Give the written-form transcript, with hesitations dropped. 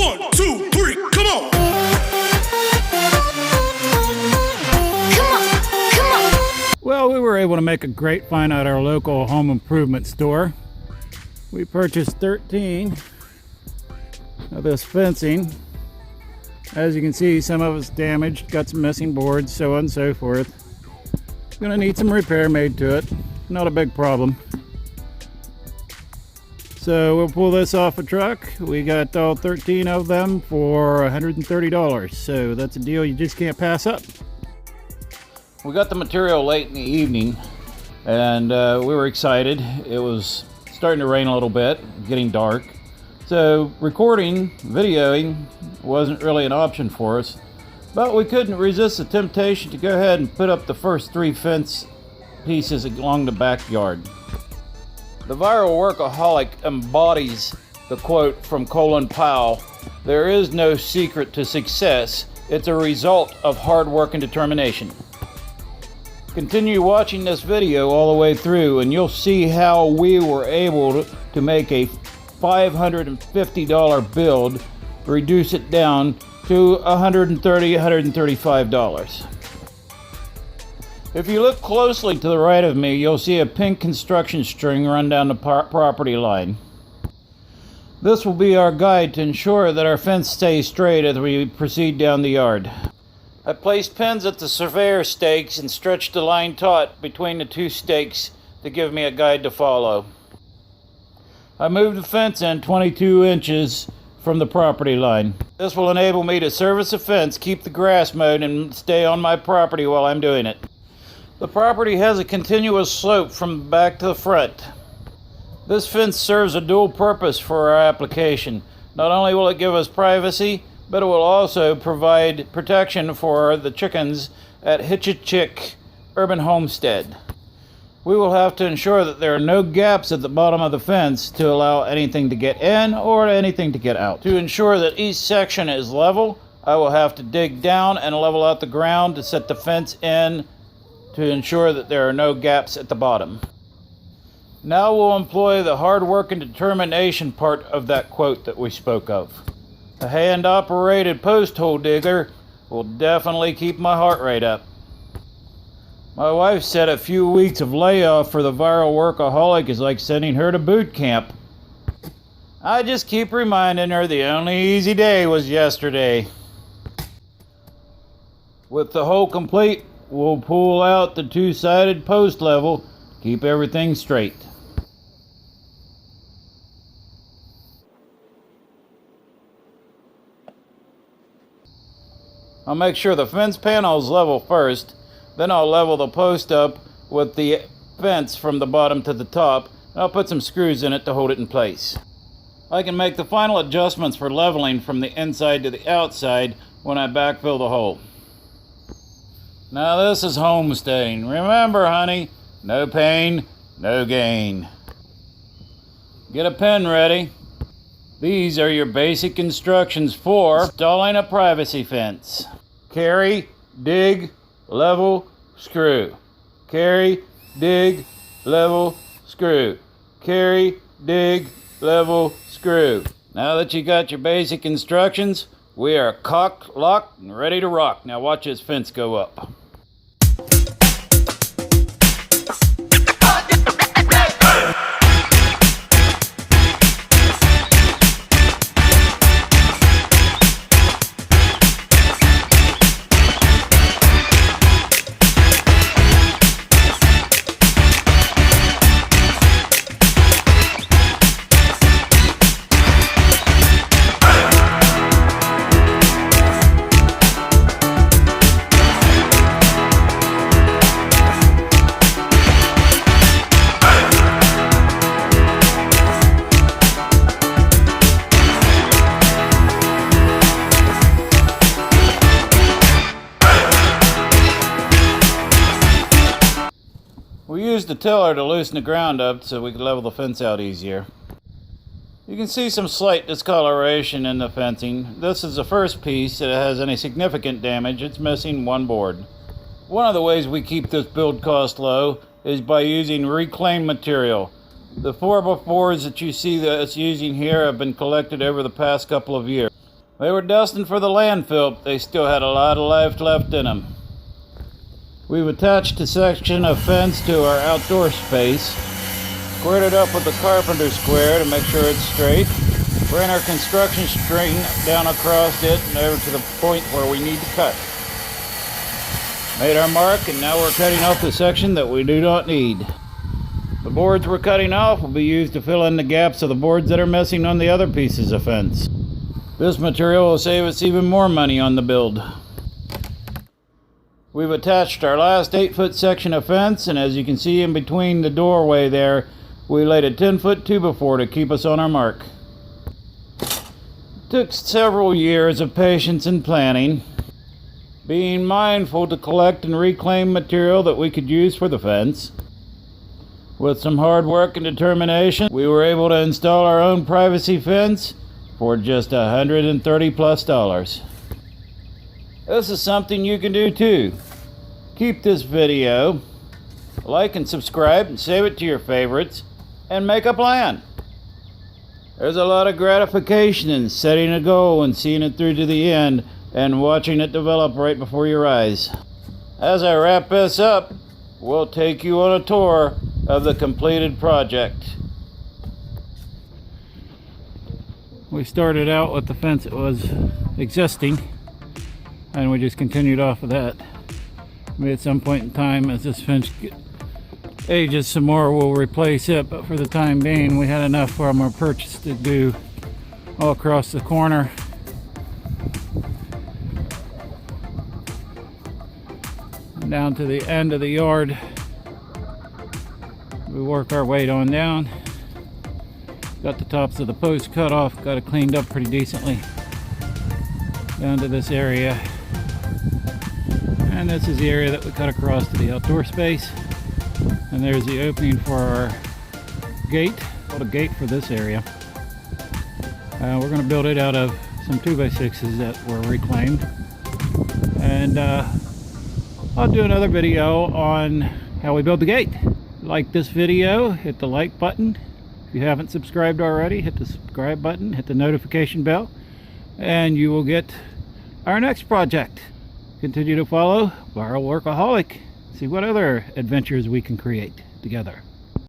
1, 2, 3, come on! Well, we were able to make a great find at our local home improvement store. We purchased 13 of this fencing. As you can see, some of it's damaged, got some missing boards, so on and so forth. Gonna need some repair made to it. Not a big problem. So we'll pull this off a truck. We got all 13 of them for $130. So that's a deal you just can't pass up. We got the material late in the evening and we were excited. It was starting to rain a little bit, getting dark. So recording, videoing wasn't really an option for us, but we couldn't resist the temptation to go ahead and put up the first 3 fence pieces along the backyard. The viral workaholic embodies the quote from Colin Powell, "There is no secret to success. It's a result of hard work and determination." Continue watching this video all the way through and you'll see how we were able to make a $550 build, reduce it down to $130, $135. If you look closely to the right of me, you'll see a pink construction string run down the property line. This will be our guide to ensure that our fence stays straight as we proceed down the yard. I placed pins at the surveyor stakes and stretched the line taut between the 2 stakes to give me a guide to follow. I moved the fence in 22 inches from the property line. This will enable me to service the fence, keep the grass mowed, and stay on my property while I'm doing it. The property has a continuous slope from back to the front. This fence serves a dual purpose for our application. Not only will it give us privacy, but it will also provide protection for the chickens at Hitch-a-Chick Urban Homestead. We will have to ensure that there are no gaps at the bottom of the fence to allow anything to get in or anything to get out. To ensure that each section is level, I will have to dig down and level out the ground to set the fence in to ensure that there are no gaps at the bottom. Now we'll employ the hard work and determination part of that quote that we spoke of. A hand-operated post hole digger will definitely keep my heart rate up. My wife said a few weeks of layoff for the viral workaholic is like sending her to boot camp. I just keep reminding her the only easy day was yesterday. With the hole complete, we'll pull out the 2-sided post level, keep everything straight. I'll make sure the fence panel is level first, then I'll level the post up with the fence from the bottom to the top, and I'll put some screws in it to hold it in place. I can make the final adjustments for leveling from the inside to the outside when I backfill the hole. Now this is homesteading. Remember, honey, no pain, no gain. Get a pen ready. These are your basic instructions for installing a privacy fence. Carry, dig, level, screw. Carry, dig, level, screw. Carry, dig, level, screw. Now that you got your basic instructions, we are cocked, locked, and ready to rock. Now watch this fence go up. We used the tiller to loosen the ground up so we could level the fence out easier. You can see some slight discoloration in the fencing. This is the first piece that has any significant damage. It's missing 1 board. One of the ways we keep this build cost low is by using reclaimed material. The 4x4s that you see that it's using here have been collected over the past couple of years. They were destined for the landfill, but they still had a lot of life left in them. We've attached a section of fence to our outdoor space, squared it up with a carpenter square to make sure it's straight, ran our construction string down across it and over to the point where we need to cut. Made our mark, and now we're cutting off the section that we do not need. The boards we're cutting off will be used to fill in the gaps of the boards that are missing on the other pieces of fence. This material will save us even more money on the build. We've attached our last 8-foot section of fence, and as you can see in between the doorway there, we laid a 10-foot 2x4 to keep us on our mark. It took several years of patience and planning, being mindful to collect and reclaim material that we could use for the fence. With some hard work and determination, we were able to install our own privacy fence for just $130+. This is something you can do too. Keep this video, like and subscribe, and save it to your favorites, and make a plan. There's a lot of gratification in setting a goal and seeing it through to the end and watching it develop right before your eyes. As I wrap this up, we'll take you on a tour of the completed project. We started out with the fence that was existing, and we just continued off of that. Maybe at some point in time, as this fence ages some more, we'll replace it, but for the time being we had enough from our purchase to do all across the corner. Down to the end of the yard. We work our way on down. Got the tops of the posts cut off, got it cleaned up pretty decently. Down to this area. And this is the area that we cut across to the outdoor space. And there's the opening for our gate, called a gate for this area. We're going to build it out of some 2x6s that were reclaimed. And I'll do another video on how we build the gate. Like this video, hit the like button. If you haven't subscribed already, hit the subscribe button, hit the notification bell, and you will get our next project. Continue to follow Viral Workaholic. See what other adventures we can create together.